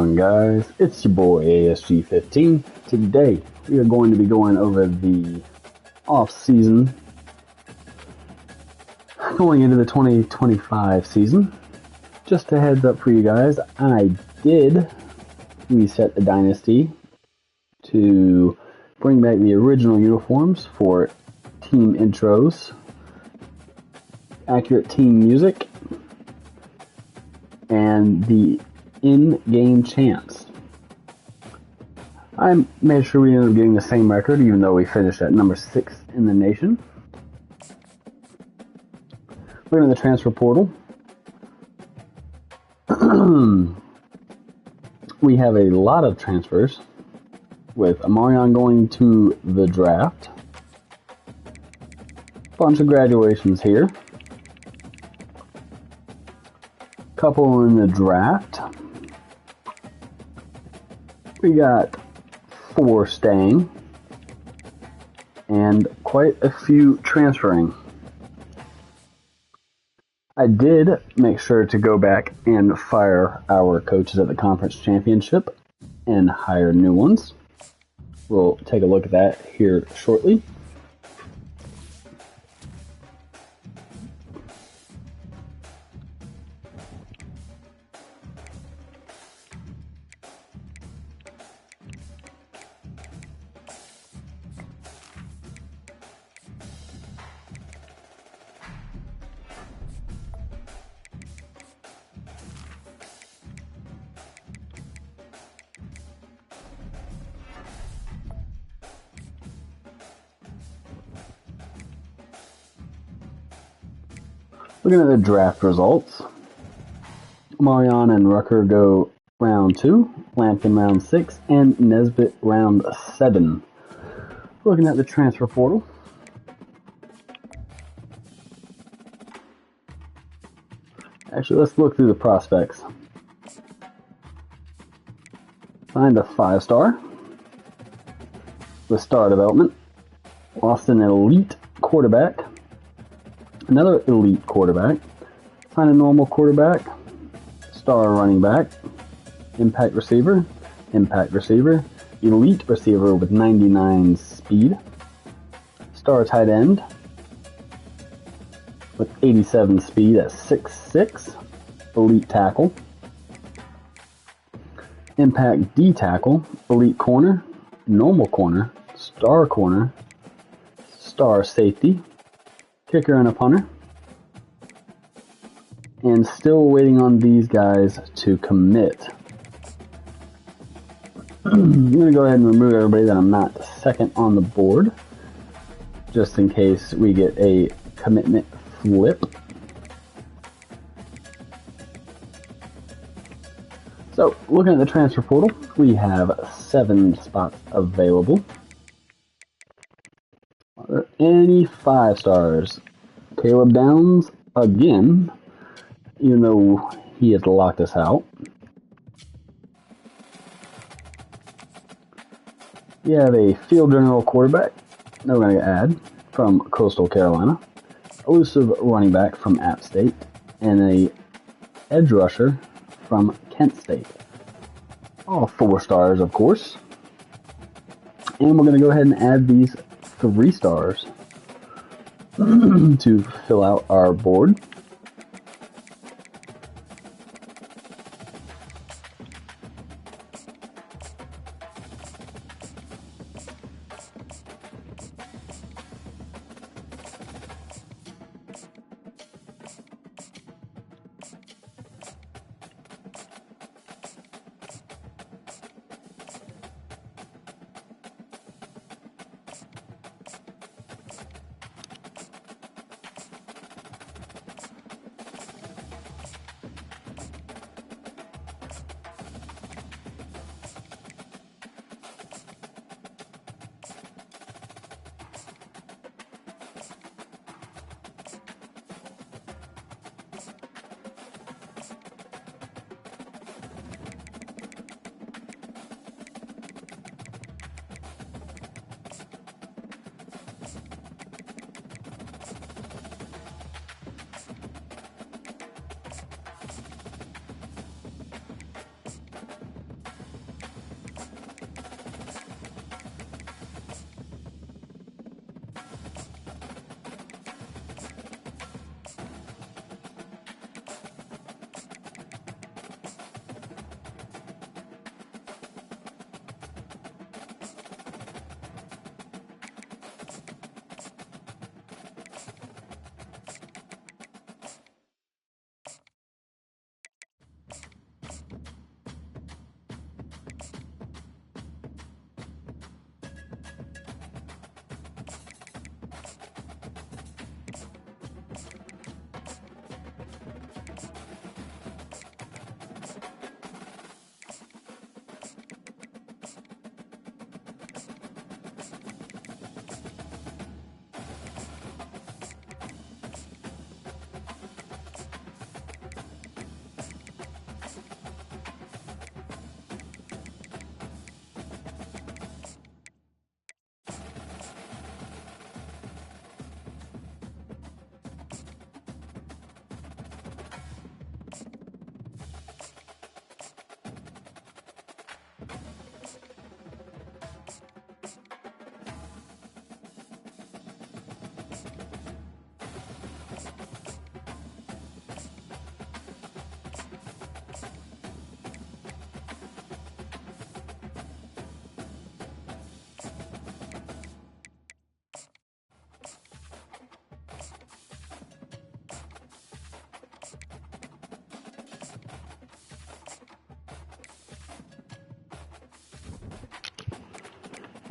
on, guys? It's your boy ASG15. Today we are going to be going over the off-season going into the 2025 season. Just a heads up for you guys, I did reset the Dynasty to bring back the original uniforms for team intros, accurate team music, and the in-game chants. I made sure we ended up getting the same record, even though we finished at number 6 in the nation. Looking at the transfer portal, we have a lot of transfers, with Omarion going to the draft. Bunch of graduations here. Couple in the draft. We got 4 staying and quite a few transferring. I did make sure to go back and fire our coaches at the conference championship and hire new ones. We'll take a look at that here shortly. Looking at the draft results, Omarion and Rucker go round 2, Lampkin round 6, and Nesbitt round 7. Looking at the transfer portal, actually let's look through the prospects. Signed a 5-star with star development, lost an elite quarterback, another elite quarterback, signed a normal quarterback, star running back, impact receiver, elite receiver with 99 speed, star tight end with 87 speed at 6'6", elite tackle, impact D tackle, elite corner, normal corner, star safety, kicker and a punter, and still waiting on these guys to commit. I'm going to go ahead and remove everybody that I'm not second on the board, just in case we get a commitment flip. So, looking at the transfer portal, we have 7 spots available. Are there any 5-stars? Caleb Downs again, even though he has locked us out. We have a field general quarterback that we're going to add from Coastal Carolina, elusive running back from App State, and a edge rusher from Kent State. All 4 stars, of course. And we're going to go ahead and add these 3 stars to fill out our board.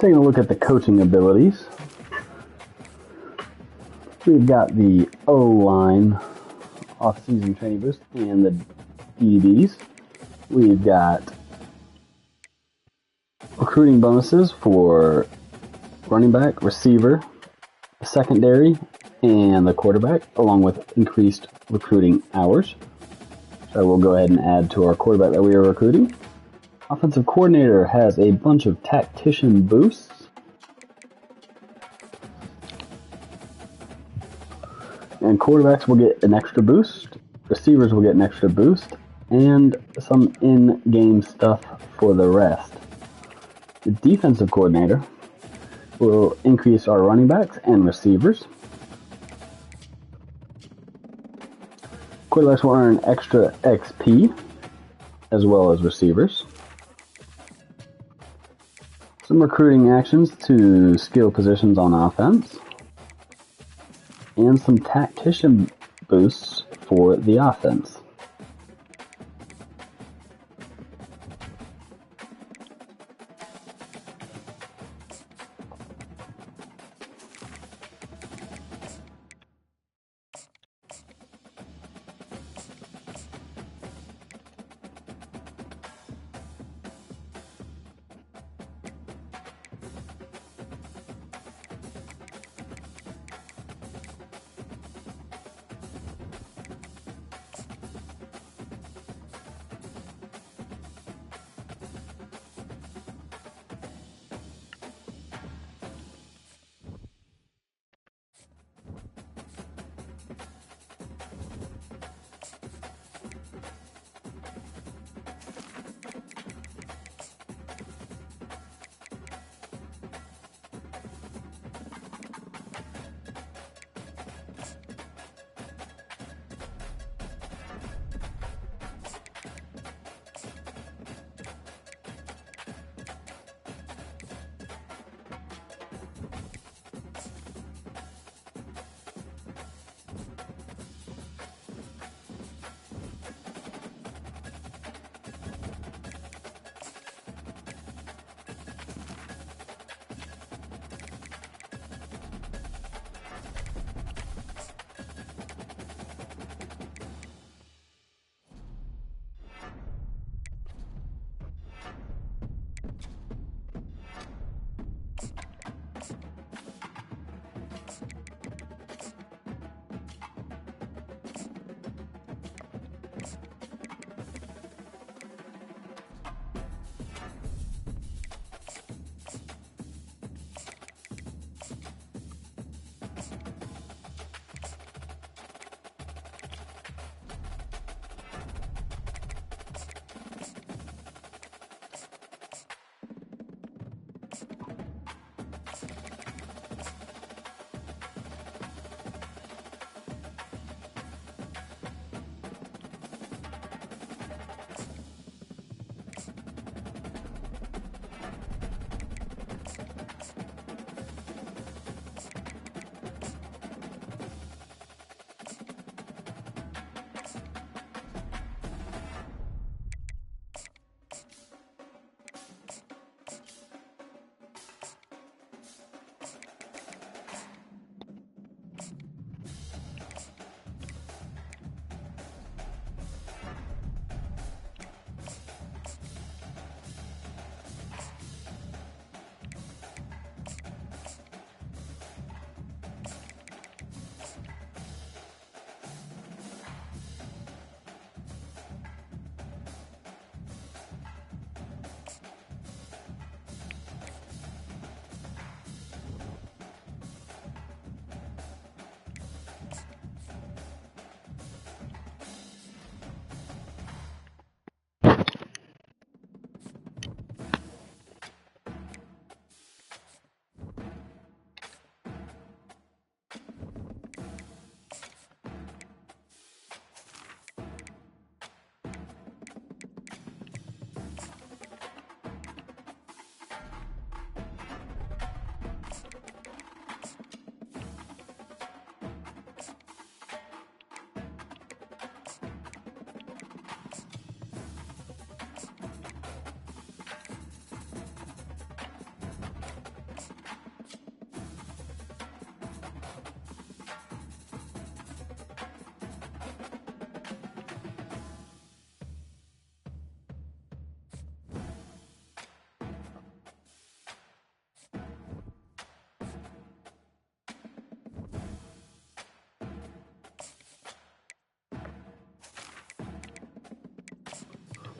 Taking a look at the coaching abilities, we've got the O-line off-season training boost and the DBs. We've got recruiting bonuses for running back, receiver, secondary, and the quarterback, along with increased recruiting hours. So we'll go ahead and add to our quarterback that we are recruiting. Offensive coordinator has a bunch of tactician boosts. And quarterbacks will get an extra boost, receivers will get an extra boost, and some in-game stuff for the rest. The defensive coordinator will increase our running backs and receivers. Quarterbacks will earn extra XP, as well as receivers. Some recruiting actions to skill positions on offense. And some tactician boosts for the offense.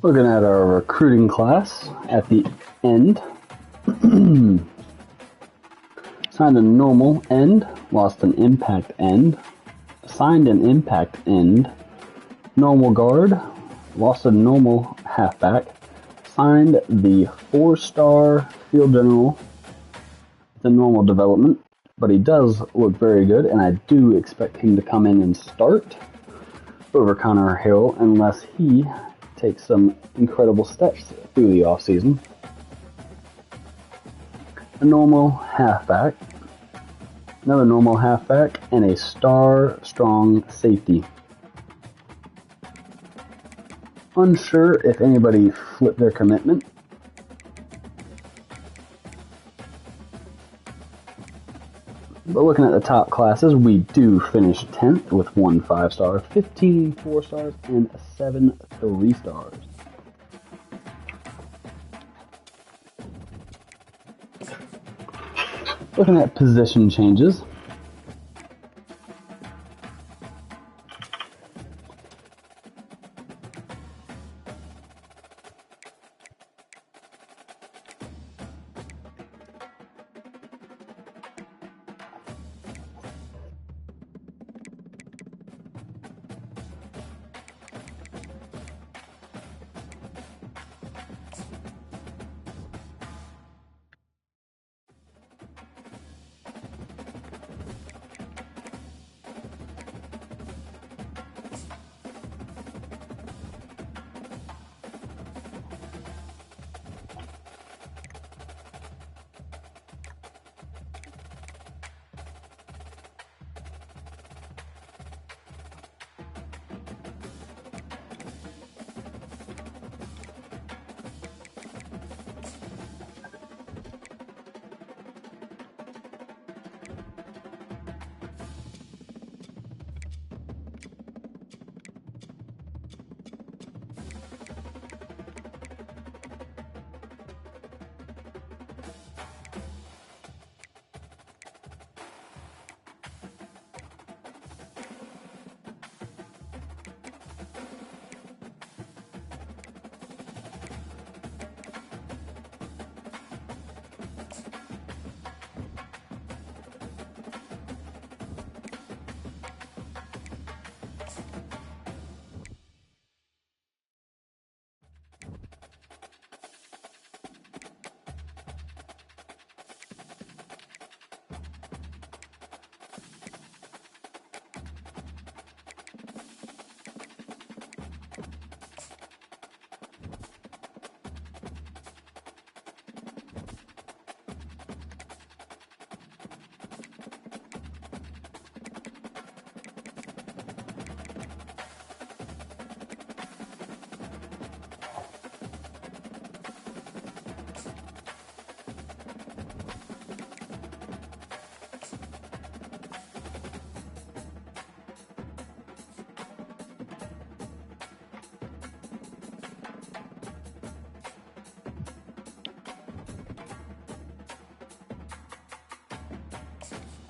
Looking at our recruiting class at the end. Signed a normal end, lost an impact end, signed an impact end, normal guard, lost a normal halfback, signed the 4-star field general, the normal development, but he does look very good, and I do expect him to come in and start over Connor Hill unless he takes some incredible steps through the offseason. A normal halfback, another normal halfback, and a star strong safety. Unsure if anybody flipped their commitment. But looking at the top classes, we do finish 10th with 1 5-star, 15 4-stars, and 7 3-stars. Looking at position changes.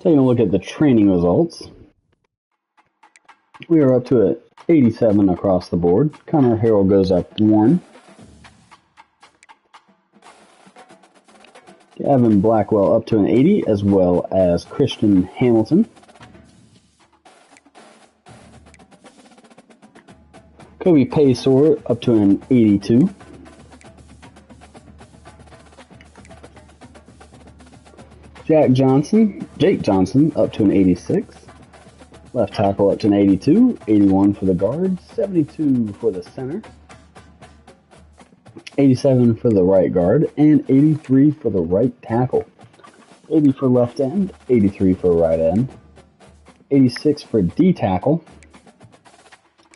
Taking a look at the training results, we are up to an 87 across the board. Connor Harrell goes up 1. Gavin Blackwell up to an 80, as well as Christian Hamilton. Kobe Paysor up to an 82. Jake Johnson up to an 86. Left tackle up to an 82. 81 for the guard. 72 for the center. 87 for the right guard. And 83 for the right tackle. 80 for left end. 83 for right end. 86 for D tackle.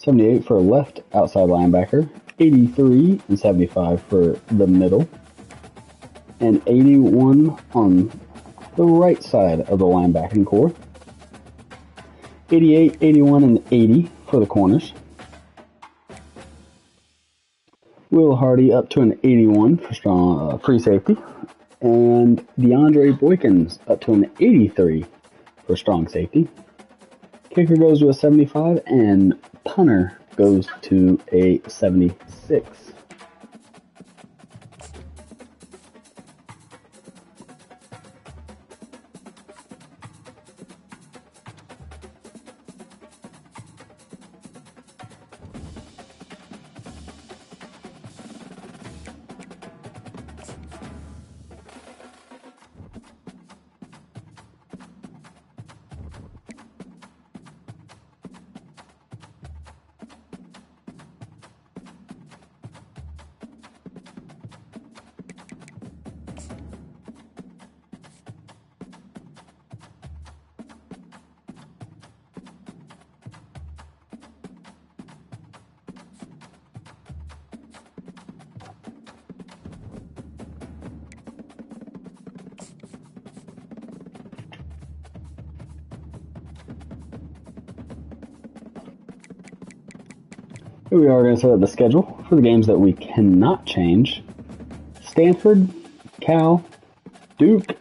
78 for left outside linebacker. 83 and 75 for the middle. And 81 on the right side of the linebacking core. 88, 81, and 80 for the corners. Will Hardy up to an 81 for strong free safety. And DeAndre Boykins up to an 83 for strong safety. Kicker goes to a 75, and punter goes to a 76. Here we are going to set up the schedule for the games that we cannot change. Stanford, Cal, Duke,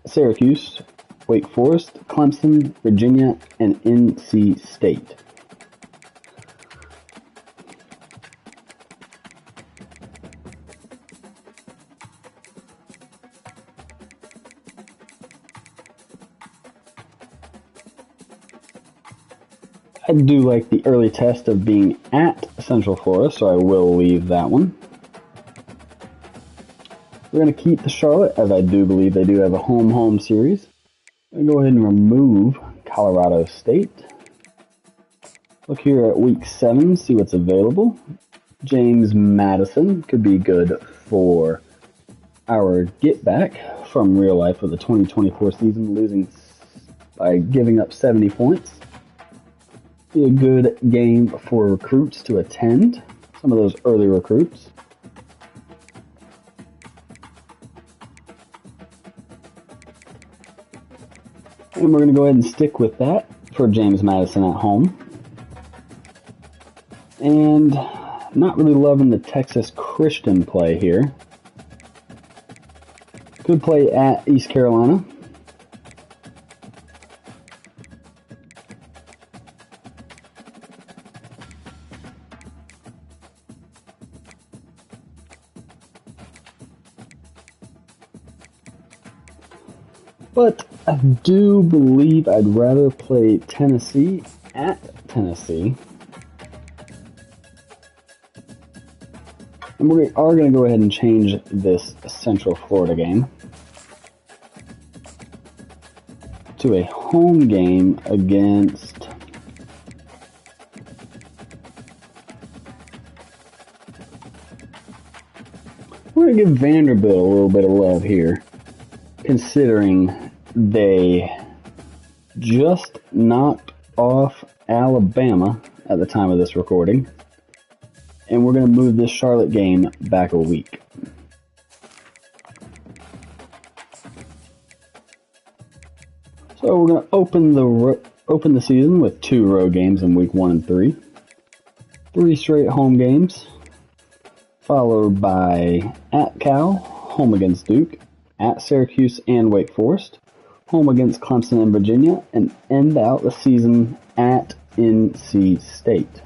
Syracuse, Wake Forest, Clemson, Virginia, and NC State. I do like the early test of being at Central Florida, so I will leave that one. We're going to keep the Charlotte, as I do believe they do have a home-home series. I'm going to go ahead and remove Colorado State. Look here at week 7, see what's available. James Madison could be good for our get back from real life of the 2024 season, losing by giving up 70 points. Be a good game for recruits to attend, some of those early recruits. And we're going to go ahead and stick with that for James Madison at home. And not really loving the Texas Christian play here. Good play at East Carolina. But I do believe I'd rather play Tennessee at Tennessee. And we are going to go ahead and change this Central Florida game to a home game against we're going to give Vanderbilt a little bit of love here, considering they just knocked off Alabama at the time of this recording. And we're going to move this Charlotte game back a week. So we're going to open the season with 2 road games in week 1 and 3. 3 straight home games, followed by at Cal, home against Duke, at Syracuse and Wake Forest, home against Clemson and Virginia, and end out the season at NC State.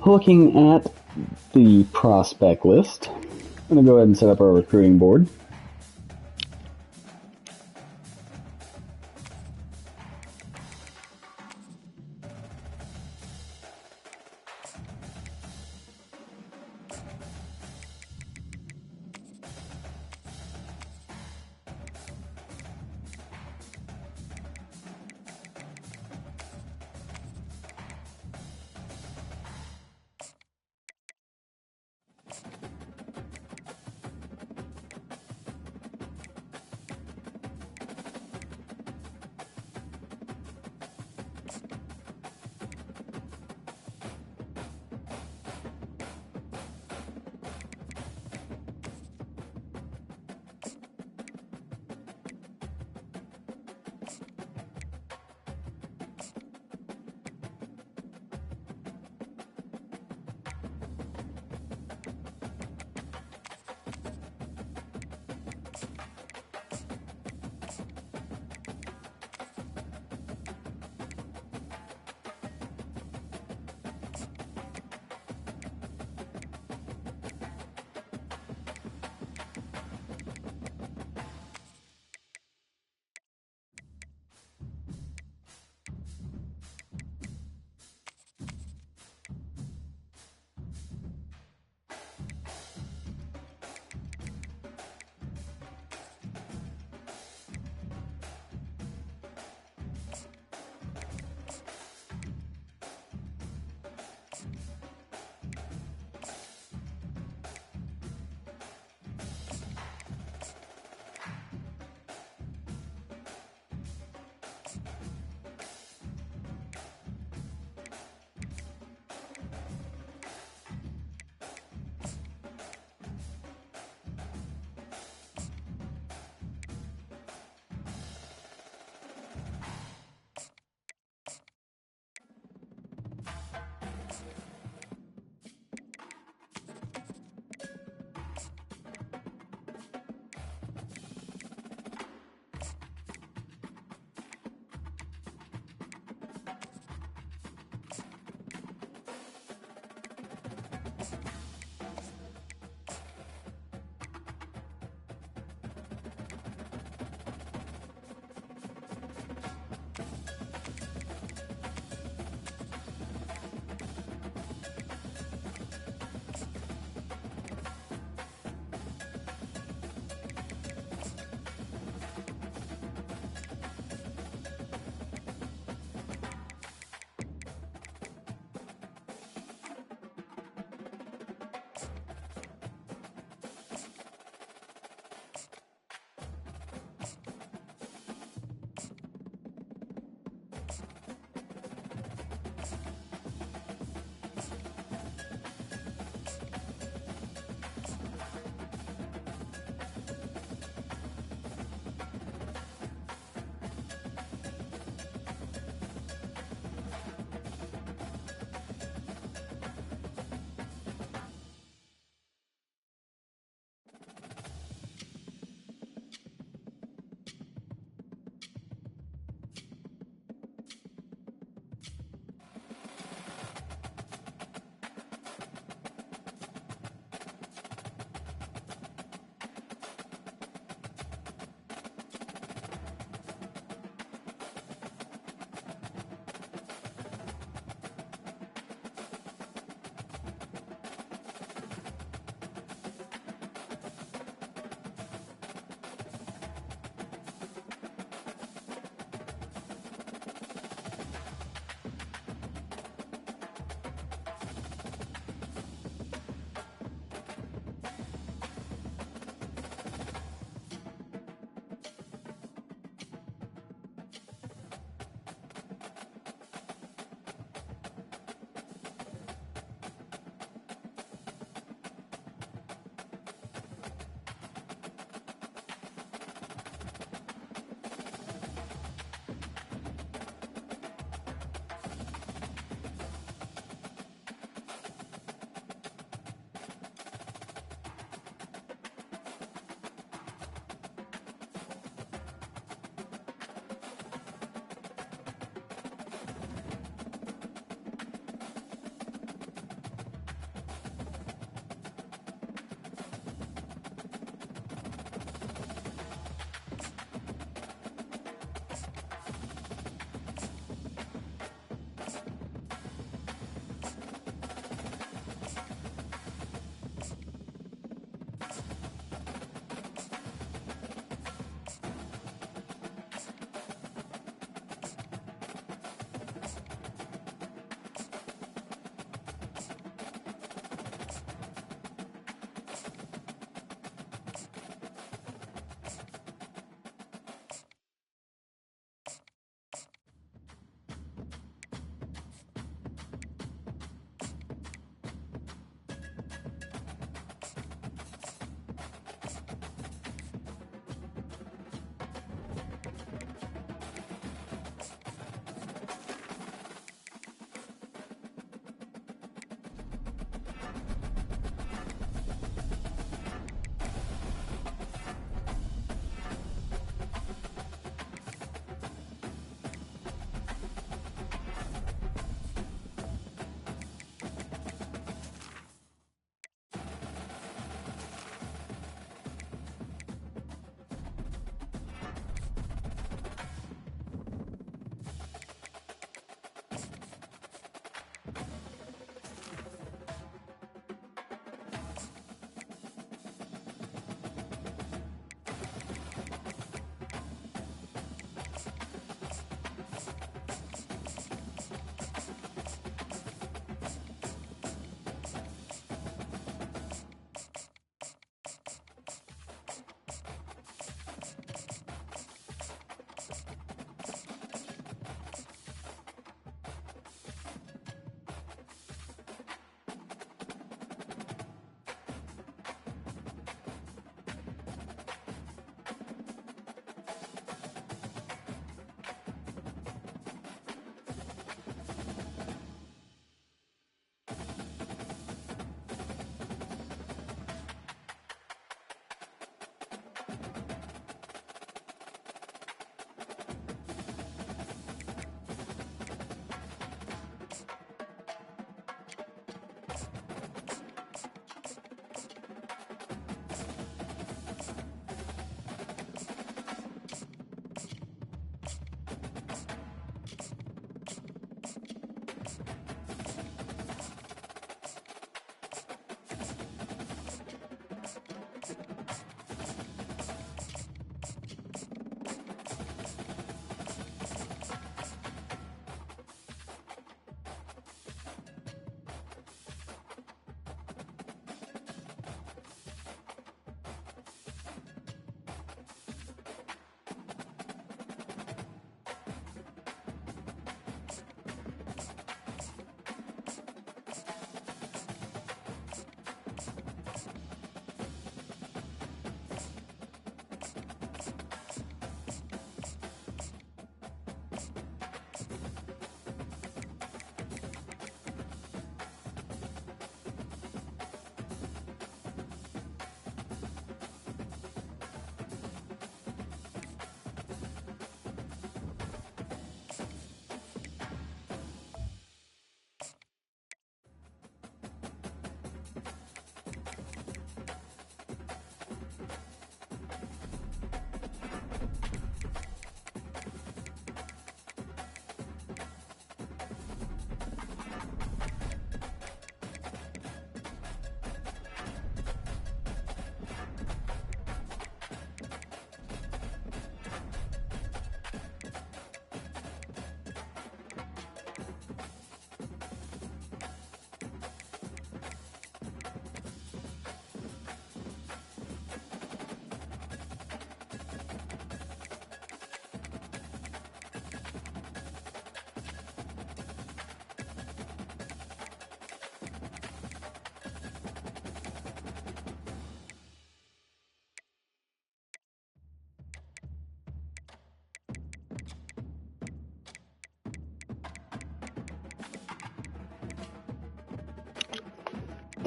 Looking at the prospect list, I'm going to go ahead and set up our recruiting board.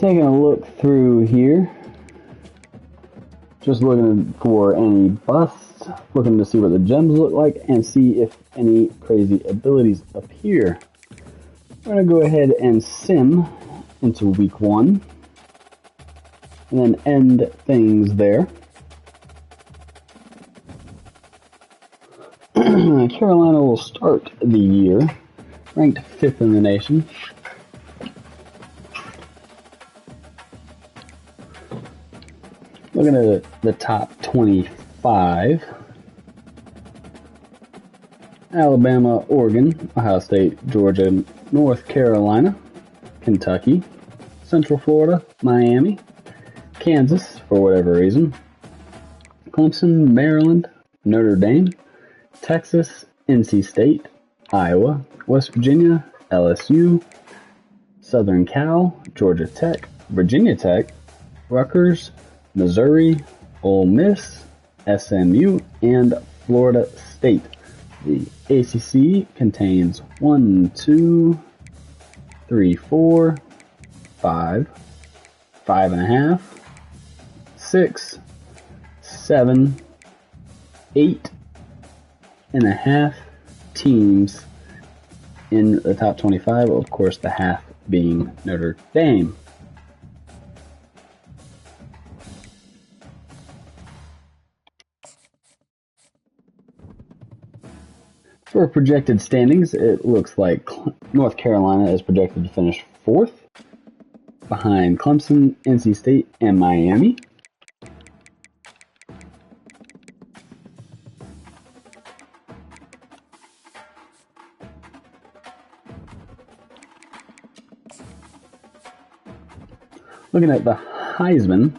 Taking a look through here, just looking for any busts, looking to see what the gems look like and see if any crazy abilities appear. We're going to go ahead and sim into week 1 and then end things there. Carolina will start the year ranked 5th in the nation. Looking at the top 25, Alabama, Oregon, Ohio State, Georgia, North Carolina, Kentucky, Central Florida, Miami, Kansas, for whatever reason, Clemson, Maryland, Notre Dame, Texas, NC State, Iowa, West Virginia, LSU, Southern Cal, Georgia Tech, Virginia Tech, Rutgers, Missouri, Ole Miss, SMU, and Florida State. The ACC contains 1, 2, 3, 4, 5, 5.5, 6, 7, 8.5 teams in the top 25, of course the half being Notre Dame. For projected standings, it looks like North Carolina is projected to finish 4th, behind Clemson, NC State, and Miami. Looking at the Heisman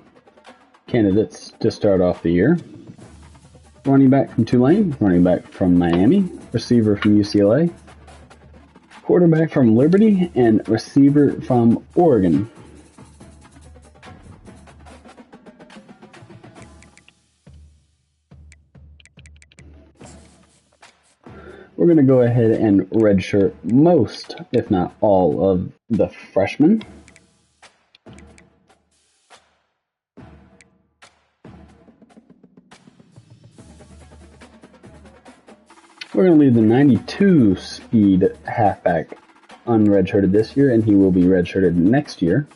candidates to start off the year. Running back from Tulane, running back from Miami, receiver from UCLA, quarterback from Liberty, and receiver from Oregon. We're going to go ahead and redshirt most, if not all, of the freshmen. We're going to leave the 92 speed halfback unredshirted this year, and he will be redshirted next year.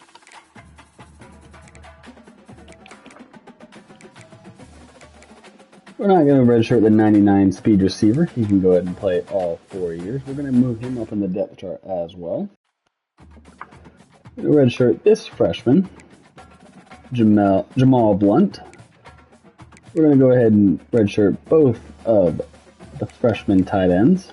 We're not going to redshirt the 99 speed receiver. He can go ahead and play all 4 years. We're going to move him up in the depth chart as well. We're going to redshirt this freshman, Jamal Blunt. We're going to go ahead and redshirt both of the freshman tight ends.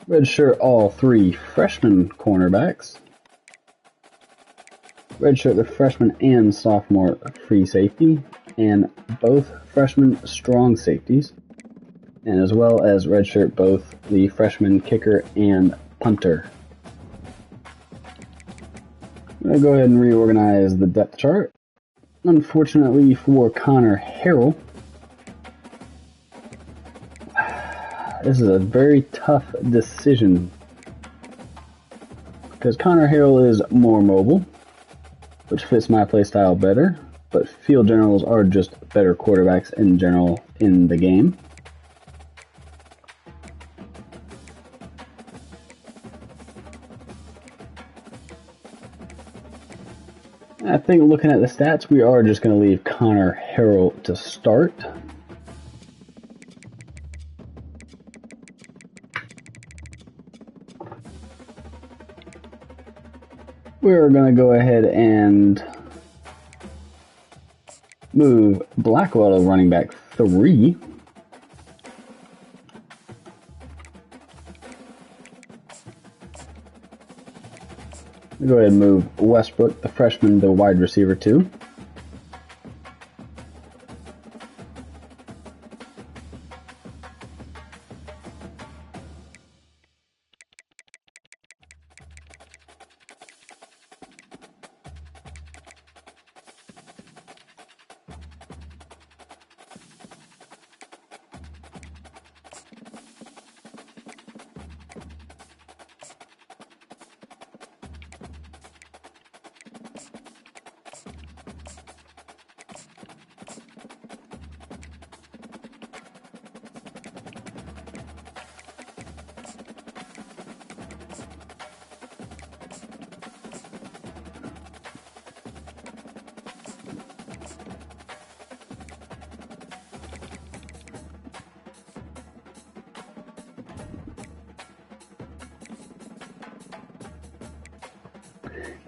Redshirt all 3 freshman cornerbacks. Redshirt the freshman and sophomore free safety, and both freshman strong safeties, and as well as redshirt both the freshman kicker and punter. I'm going to go ahead and reorganize the depth chart. Unfortunately for Connor Harrell, this is a very tough decision because Connor Harrell is more mobile, which fits my playstyle better, but field generals are just better quarterbacks in general in the game. I think looking at the stats, we are just going to leave Connor Harrell to start. We're going to go ahead and move Blackwell to running back 3. go ahead and move Westbrook, the freshman, to wide receiver 2.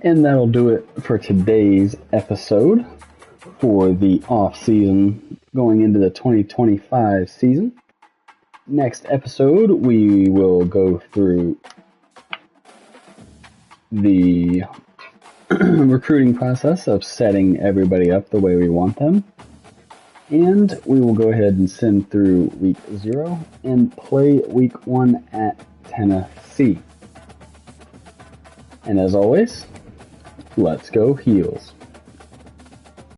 And that'll do it for today's episode for the off-season going into the 2025 season. Next episode, we will go through the recruiting process of setting everybody up the way we want them. And we will go ahead and send through week 0 and play week 1 at Tennessee. And as always, let's go Heels.